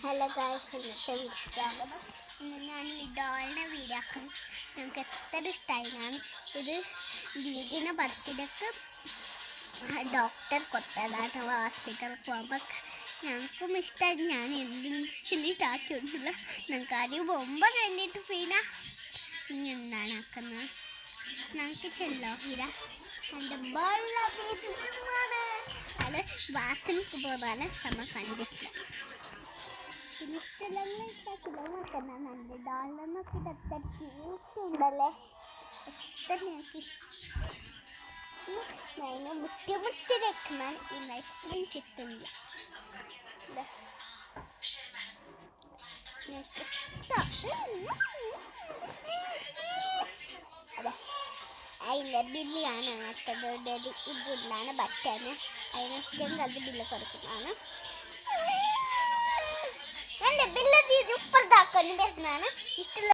Hello guys, ഇന്നത്തെ video ഇന്ന് ഞാൻ ഈ ഡോളിനെ വീഡിയോ ആക്കുന്നു. ഞങ്ങൾക്ക് എത്ര ഇഷ്ടമായി. ഇത് ദീദിൻ്റെ ബർത്ത്ഡേക്ക് ഡോക്ടർ കൊടുത്തതാണ്. ഹോസ്പിറ്റലിൽ പോകുമ്പോൾ ഞങ്ങൾക്കും ഇഷ്ടമായി. ഞാൻ എന്തിട്ടാക്കിയിട്ടില്ല. ഞങ്ങൾക്ക് ആദ്യം ബൊമ്പ കഴിഞ്ഞിട്ട് പിന്നെ ഇനി എന്താണ് ആക്കുന്നത്. ഞങ്ങൾക്ക് ചെല്ലോ ഹിര എൻ്റെ ബോളാണ്. അത് ബാത്റൂമിൽ പോകാൻ സമയം കണ്ടിട്ടില്ല. നമ്മുടെ ഡോളിനൊക്കെ എത്ര ക്യൂട്ടുണ്ടല്ലേ. എത്ര ഞാൻ മുറ്റി വെക്കണം. ഈ ഐസ്ക്രീം കിട്ടുന്നില്ല. അതെ, അതിൻ്റെ ബില്ലാണ് ആട്ടത്. ഇതിലാണ് ബട്ടന്. അതിനൊക്കെ അത് ബില്ല് കൊടുക്കുന്നതാണ്. എൻ്റെ ബില്ല് ഇപ്പുറത്താക്കാൻ വരുന്നതാണ്. ഇഷ്ടമുള്ള